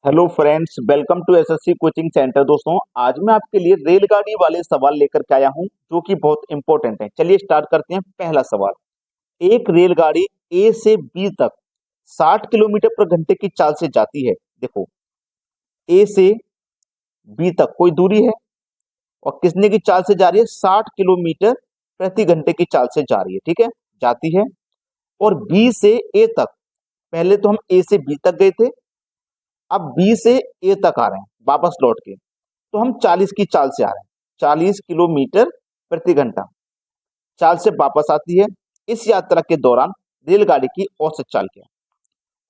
Hello friends, welcome to SSC coaching centre. दोस्तों, आज मैं आपके लिए रेलगाड़ी वाले सवाल लेकर के आया हूं जो कि बहुत इंपॉर्टेंट है। चलिए स्टार्ट करते हैं। पहला सवाल, एक रेलगाड़ी ए से बी तक 60 किलोमीटर पर घंटे की चाल से जाती है। देखो, ए से बी तक कोई दूरी है और कितने की चाल से जा रही है? 60 किलोमीटर प्रति घंटे की चाल से जा रही है। ठीक है, जाती है। और बी से ए तक, पहले तो हम ए से बी तक गए थे, अब बी से ए तक आ रहे हैं वापस लौट के, तो हम 40 की चाल से आ रहे हैं। 40 किलोमीटर प्रति घंटा चाल से वापस आती है। इस यात्रा के दौरान रेलगाड़ी की औसत चाल क्या है?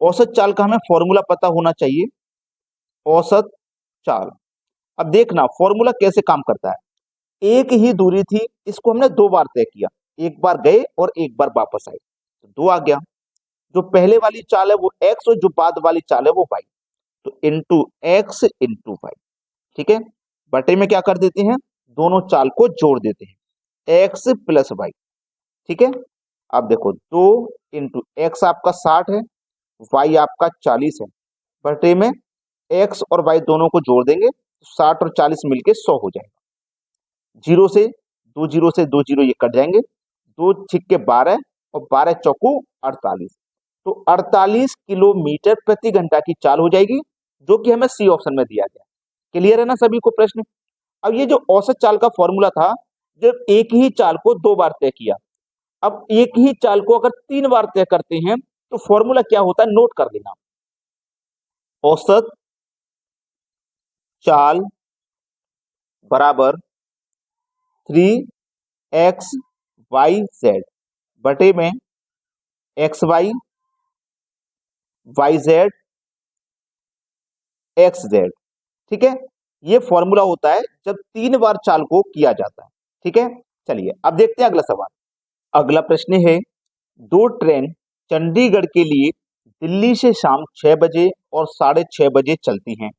औसत चाल का हमें फॉर्मूला पता होना चाहिए। औसत चाल, अब देखना फॉर्मूला कैसे काम करता है। एक ही दूरी थी, इसको हमने दो बार तय किया, एक बार गए और एक बार वापस आए, तो दो आ गया। जो पहले वाली चाल है वो एक्स और जो बाद वाली चाल है वो वाई, तो इंटू एक्स इंटू वाई। ठीक है, बटे में क्या कर देते हैं, दोनों चाल को जोड़ देते हैं, एक्स प्लस वाई। ठीक है, अब देखो 2 इंटू एक्स आपका 60 है, वाई आपका 40 है, बटे में एक्स और वाई दोनों को जोड़ देंगे तो 60 और 40 मिलके 100 हो जाएगा। जीरो से दो जीरो ये कट जाएंगे, दो छिक्के 12 और 12 चौको 48, तो 48 किलोमीटर प्रति घंटा की चाल हो जाएगी, जो कि हमें सी ऑप्शन में दिया गया। क्लियर है ना सभी को प्रश्न? अब ये जो औसत चाल का फॉर्मूला था, जब एक ही चाल को दो बार तय किया, अब एक ही चाल को अगर 3 बार तय करते हैं तो फॉर्मूला क्या होता है, नोट कर लेना। औसत चाल बराबर 3XYZ बटे में XY YZ XZ। ठीक है, ये फॉर्मूला होता है जब 3 बार चाल को किया जाता है। ठीक है, चलिए अब देखते हैं अगला सवाल। अगला प्रश्न है, दो ट्रेन चंडीगढ़ के लिए दिल्ली से शाम 6 बजे और 6:30 बजे चलती हैं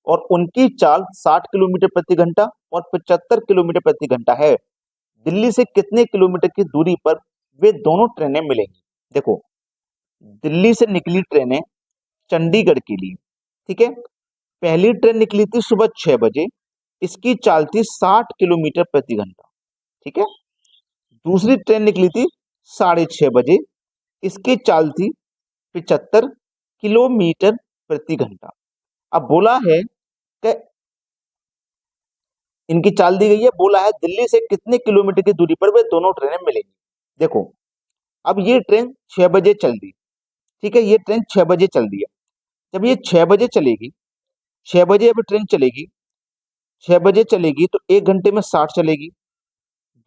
और उनकी चाल 60 किलोमीटर प्रति घंटा और 75 किलोमीटर प्रति घंटा है। दिल्ली से कितने किलोमीटर की दूरी पर वे दोनों ट्रेनें मिलेंगी? देखो, दिल्ली से निकली ट्रेनें चंडीगढ़ के लिए। ठीक है, पहली ट्रेन निकली थी सुबह 6 बजे, इसकी चाल थी 60 किलोमीटर प्रति घंटा। ठीक है, दूसरी ट्रेन निकली थी 6:30 बजे, इसकी चाल थी 75 किलोमीटर प्रति घंटा। अब बोला है कि इनकी चाल दी गई है, बोला है दिल्ली से कितने किलोमीटर की दूरी पर वे दोनों ट्रेनें मिलेंगी। देखो, अब ये ट्रेन 6 बजे चल दी। ठीक है, ये ट्रेन 6 बजे चल दी है। जब ये 6 बजे चलेगी, 6 बजे अब ट्रेन चलेगी, 6 बजे चलेगी तो 1 घंटे में 60 चलेगी,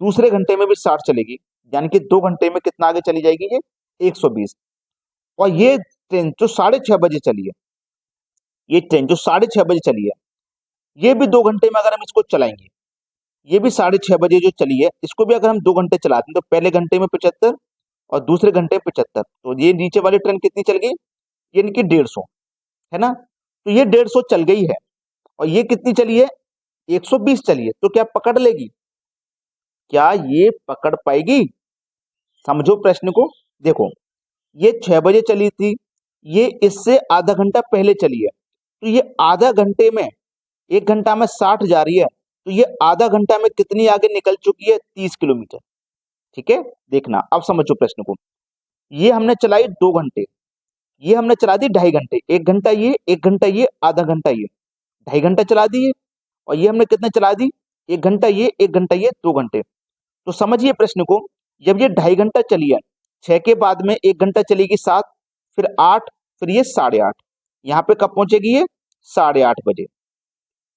दूसरे घंटे में भी 60 चलेगी, यानी कि 2 घंटे में कितना आगे चली जाएगी ये? 120। और ये ट्रेन जो 6:30 बजे चली है, ये ट्रेन जो 6:30 बजे चली है, ये भी 2 घंटे में अगर हम इसको चलाएंगे, ये भी 6:30 बजे जो चली है, इसको भी अगर हम 2 घंटे चलाते हैं तो पहले घंटे में 75 और दूसरे घंटे में 75, तो ये नीचे वाली ट्रेन कितनी चल गई? ये इनकी 150, है ना? तो ये 150 चल गई है और ये कितनी चली है? 120 चली है, तो क्या पकड़ लेगी? क्या ये पकड़ पाएगी? समझो प्रश्न को। देखो, ये 6 बजे चली थी, ये इससे आधा घंटा पहले चली है, तो ये आधा घंटे में, 1 घंटा में 60 जा रही है, तो ये आधा घंटा में कितनी आगे निकल चुकी है? 30 किलोमीटर। ठीक है, देखना अब समझो प्रश्न को। ये हमने चलाई 2 घंटे, ये हमने चला दी 2.5 घंटे, 1 घंटा ये, 1 घंटा ये, आधा घंटा ये, 2.5 घंटा चला दिए। और ये हमने कितने चला दी? 1 घंटा ये, 1 घंटा ये, 2 घंटे। तो समझिए प्रश्न को, जब ये 2.5 घंटा चली है, 6 के बाद में 1 घंटा चलेगी 7, फिर 8, फिर ये 8:30, यहाँ पे कब पहुंचेगी ये? 8:30 बजे।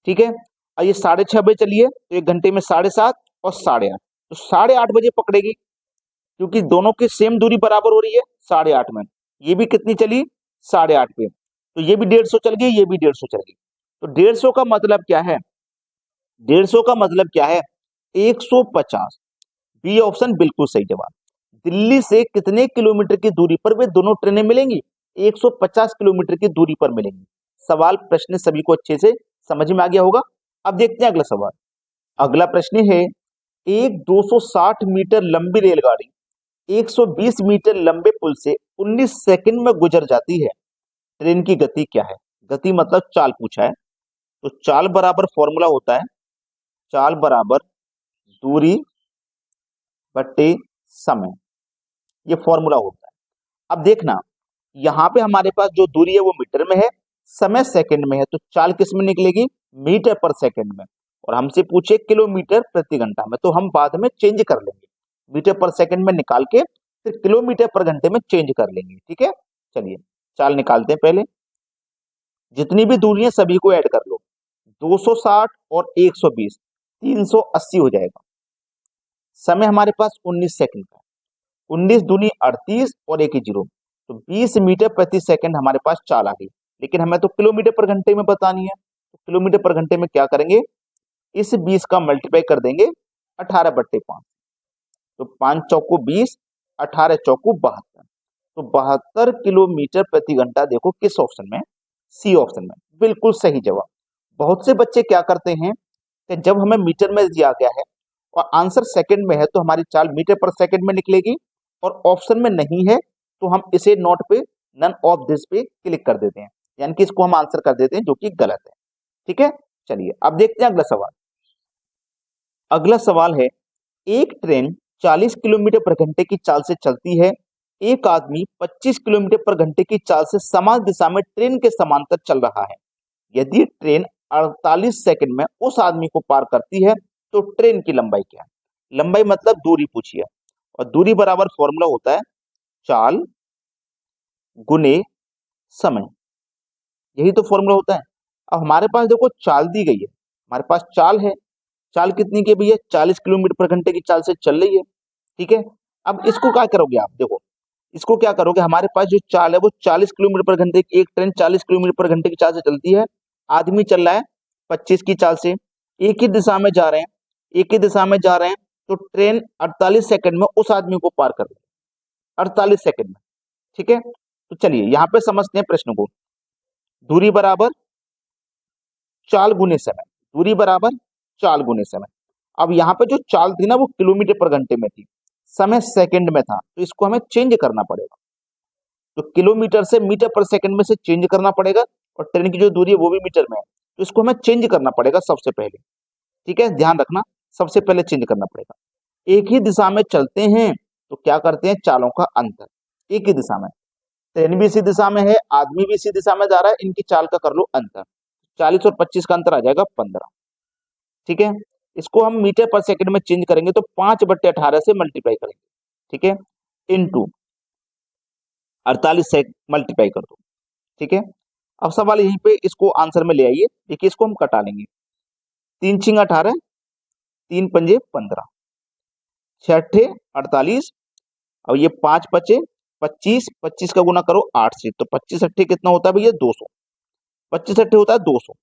ठीक है, और ये 6:30 बजे चली है, तो 1 घंटे में 7:30 और 8:30, तो 8:30 बजे पकड़ेगी, क्योंकि दोनों की सेम दूरी बराबर हो रही है 8:30 में। ये भी कितनी चली? 8:30 पे, तो ये भी 150 चल गई, ये भी 150 चल गई। तो 150 का मतलब क्या है? 150 का मतलब क्या है? 150। बी ऑप्शन बिल्कुल सही जवाब। दिल्ली से कितने किलोमीटर की दूरी पर वे दोनों ट्रेनें मिलेंगी? 150 किलोमीटर की दूरी पर मिलेंगी। सवाल प्रश्न सभी को अच्छे से समझ में आ गया होगा। अब देखते हैं अगला सवाल। अगला प्रश्न है, एक 260 मीटर लंबी रेलगाड़ी 120 मीटर लंबे पुल से 19 सेकंड में गुजर जाती है। ट्रेन की गति क्या है? गति मतलब चाल पूछा है, तो चाल बराबर फॉर्मूला होता है चाल बराबर दूरी बट्टे समय, ये फॉर्मूला होता है। अब देखना यहाँ पे हमारे पास जो दूरी है वो मीटर में है, समय सेकंड में है, तो चाल किस में निकलेगी, मीटर पर सेकंड में। और हमसे पूछे किलोमीटर प्रति घंटा में, तो हम बाद में चेंज कर लेंगे, मीटर पर सेकंड में निकाल के फिर किलोमीटर पर घंटे में चेंज कर लेंगे। ठीक है, चलिए चाल निकालते हैं। पहले जितनी भी दूरी है सभी को ऐड कर लो, 260 और 120 380 हो जाएगा। समय हमारे पास 19 सेकंड का, 19 दूनी 38 और 1 जीरो, तो 20 मीटर प्रति सेकंड हमारे पास चाल आ गई। लेकिन हमें तो किलोमीटर पर घंटे में बतानी है, तो किलोमीटर पर घंटे में क्या करेंगे, इस 20 का मल्टीप्लाई कर देंगे 18/5, तो 5 चौको 20, 18 चौको 72, तो 72 किलोमीटर प्रति घंटा। देखो किस ऑप्शन में, सी ऑप्शन में, बिल्कुल सही जवाब। बहुत से बच्चे क्या करते हैं कि जब हमें मीटर में दिया गया है और आंसर सेकंड में है तो हमारी चाल मीटर पर सेकंड में निकलेगी, और ऑप्शन में नहीं है तो हम इसे नोट पे नन ऑफ दिस पे क्लिक कर देते हैं, यानी कि इसको हम आंसर कर देते हैं, जो कि गलत है। ठीक है, चलिए अब देखते हैं अगला सवाल। अगला सवाल है, एक ट्रेन 40 किलोमीटर पर घंटे की चाल से चलती है, एक आदमी 25 किलोमीटर पर घंटे की चाल से समान दिशा में ट्रेन के समांतर चल रहा है। यदि ट्रेन 48 सेकंड में उस आदमी को पार करती है तो ट्रेन की लंबाई क्या है। लंबाई मतलब दूरी पूछी है, और दूरी बराबर फॉर्मूला होता है चाल गुने समय, यही तो फॉर्मूला होता है। अब हमारे पास देखो चाल दी गई है, हमारे पास चाल है, चाल कितनी की भैया, 40 किलोमीटर पर घंटे की चाल से चल रही है। ठीक है, अब इसको क्या करोगे आप, देखो इसको क्या करोगे, हमारे पास जो चाल है वो 40 किलोमीटर पर घंटे, एक ट्रेन 40 किलोमीटर पर घंटे की चाल से चलती है, आदमी चल रहा है 25 की चाल से, एक ही दिशा में जा रहे हैं, एक ही दिशा में जा रहे हैं, तो ट्रेन 48 सेकंड में उस आदमी को पार कर रही है, 48 सेकंड में। ठीक है, तो चलिए यहाँ पे समझते हैं प्रश्न को। दूरी बराबर चाल गुने समय, दूरी बराबर चाल गुने समय। अब यहाँ पे जो चाल थी ना वो किलोमीटर पर घंटे में थी, समय सेकंड में था, तो इसको हमें चेंज करना पड़ेगा, तो किलोमीटर से मीटर पर सेकंड में से चेंज करना पड़ेगा, और ट्रेन की जो दूरी है वो भी मीटर में है, तो इसको हमें चेंज करना पड़ेगा सबसे पहले। ठीक है, ध्यान रखना, सबसे पहले चेंज करना पड़ेगा। एक ही दिशा में चलते हैं तो क्या करते हैं, चालों का अंतर, एक ही दिशा में, ट्रेन भी इसी दिशा में है, आदमी भी इसी दिशा में जा रहा है, इनकी चाल का कर लो अंतर, 40 और 25 का अंतर आ जाएगा 15। ठीक है, इसको हम मीटर पर सेकंड में चेंज करेंगे तो 5/18 से मल्टीप्लाई करेंगे। ठीक है, इनटू 48 से मल्टीप्लाई कर दो। ठीक है, अब सवाल यहीं पे इसको आंसर में ले आइए, देखिए इसको हम कटा लेंगे, 3 छिंग 18, 3 पंजे 15, 6 48, और ये 5 बचे 25, 25 का गुना करो 8 से, तो 25 अट्ठे कितना होता है भैया 200, 25 अट्ठे होता है 200,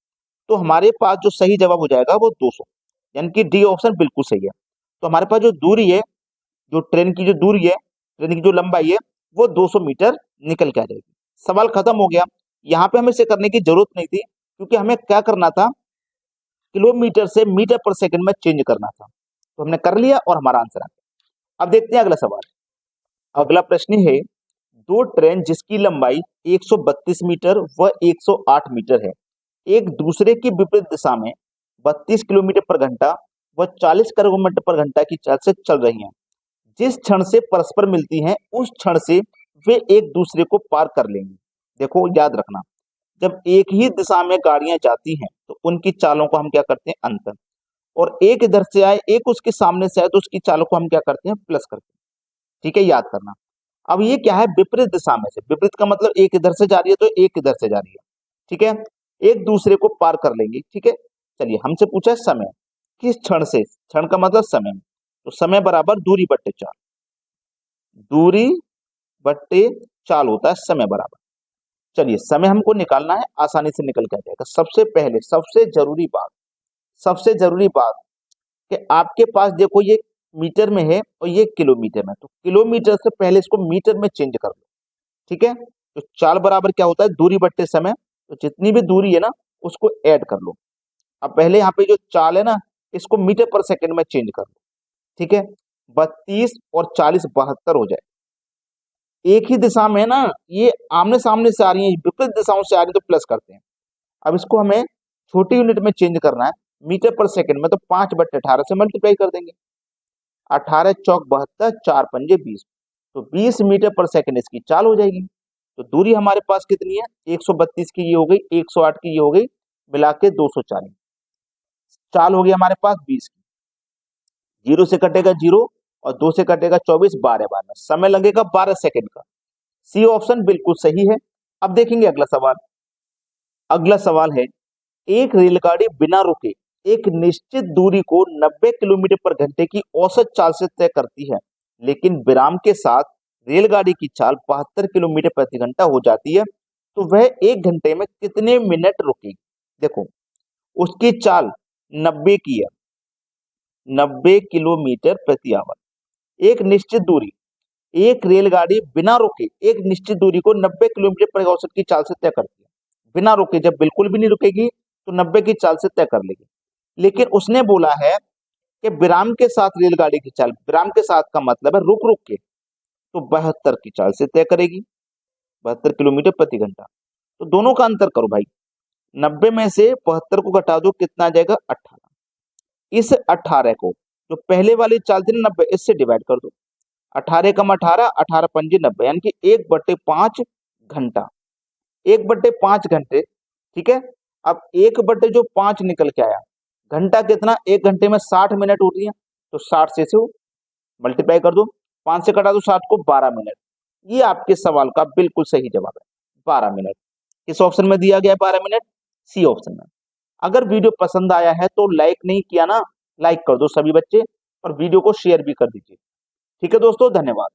तो हमारे पास जो सही जवाब हो जाएगा वो 200, यानी कि डी ऑप्शन बिल्कुल सही है। तो हमारे पास जो दूरी है, जो ट्रेन की जो दूरी है, ट्रेन की जो लंबाई है वो 200 मीटर निकल के आ जाएगी। सवाल खत्म हो गया, यहाँ पे हमें इसे करने की जरूरत नहीं थी, क्योंकि हमें क्या करना था, किलोमीटर से मीटर पर सेकंड में चेंज करना था, तो हमने कर लिया और हमारा आंसर आ गया। अब देखते हैं अगला सवाल। अगला प्रश्न है, दो ट्रेन जिसकी लंबाई 132 मीटर व 108 मीटर है, एक दूसरे की विपरीत दिशा में 32 किलोमीटर पर घंटा व 40 किलोमीटर पर घंटा की चाल से चल रही हैं। जिस क्षण से परस्पर मिलती हैं उस क्षण से वे एक दूसरे को पार कर लेंगी। देखो याद रखना, जब एक ही दिशा में गाड़ियां जाती हैं तो उनकी चालों को हम क्या करते हैं, अंतर, और एक इधर से आए एक उसके सामने से आए तो उसकी चालों को हम क्या करते हैं, प्लस करते हैं। ठीक है, याद करना। अब ये क्या है, विपरीत दिशा में से, विपरीत का मतलब एक इधर से जा रही है तो एक इधर से जा रही है। ठीक है, एक दूसरे को पार कर लेंगे। ठीक है, चलिए हमसे पूछा है समय, किस क्षण से, क्षण का मतलब समय, तो समय बराबर दूरी बट्टे चाल, दूरी बट्टे चाल होता है समय बराबर। चलिए समय हमको निकालना है, आसानी से निकल के आ जाएगा। सबसे पहले सबसे जरूरी बात कि आपके पास देखो ये मीटर में है और ये किलोमीटर में, तो किलोमीटर से पहले इसको मीटर में चेंज कर लो। ठीक है, तो चाल बराबर क्या होता है, दूरी बट्टे समय, तो जितनी भी दूरी है ना उसको ऐड कर लो। अब पहले यहाँ पे जो चाल है ना इसको मीटर पर सेकंड में चेंज कर लो। ठीक है, 32 और 40 72 हो जाए, एक ही दिशा में है ना, ये आमने सामने से आ रही है, विपरीत दिशाओं से आ रही है तो प्लस करते हैं, अब इसको हमें छोटी यूनिट में चेंज करना है, मीटर पर सेकंड में, तो 5/18 से मल्टीप्लाई कर देंगे। 18 चौक 72, 4 पंजे 20, तो 20 मीटर पर सेकंड इसकी चाल हो जाएगी। तो दूरी हमारे पास कितनी है, 132 की ये हो गई, 108 की ये हो गई, मिला के 240। चाल हो गई हमारे पास 20 की, 0 से कटेगा 0 और 2 से कटेगा 24, 12 समय लगेगा 12 सेकंड का। सी ऑप्शन बिल्कुल सही है। अब देखेंगे अगला सवाल। अगला सवाल है, एक रेलगाड़ी बिना रुके एक निश्चित दूरी को 90 किलोमीटर पर घंटे की औसत चाल से तय करती है, लेकिन विराम के साथ रेलगाड़ी की चाल 72 किलोमीटर प्रति घंटा हो जाती है, तो वह 1 घंटे में कितने मिनट रुकेगी। देखो, उसकी चाल 90 की है, 90 किलोमीटर प्रति आवर, एक निश्चित दूरी, एक रेलगाड़ी बिना रुके एक निश्चित दूरी को 90 किलोमीटर प्रति औसत की चाल से तय करती है। बिना रुके, जब बिल्कुल भी नहीं रुकेगी तो 90 की चाल से तय कर लेगी। लेकिन उसने बोला है कि विराम के साथ रेलगाड़ी की चाल, विराम के साथ का मतलब है रुक रुक के, तो 72 की चाल से तय करेगी, 72 किलोमीटर प्रति घंटा। तो दोनों का अंतर करो भाई, 90 में से 72 को घटा दो, कितना आ जाएगा 18। इस 18 को, जो पहले वाली चाल थी ना 90, इससे डिवाइड कर दो। 18 कम 18, 18 पंजे 90, यानी कि 1/5 घंटा, 1/5 घंटे। ठीक है, अब 1/5 निकल के आया, घंटा कितना, 1 घंटे में 60 मिनट होती है, तो 60 से मल्टीप्लाई कर दो, 5 से कटा दो 60 को, 12 मिनट। ये आपके सवाल का बिल्कुल सही जवाब है, 12 मिनट। किस ऑप्शन में दिया गया है 12 मिनट, सी ऑप्शन में। अगर वीडियो पसंद आया है तो लाइक नहीं किया ना, लाइक कर दो सभी बच्चे, और वीडियो को शेयर भी कर दीजिए। ठीक है दोस्तों, धन्यवाद।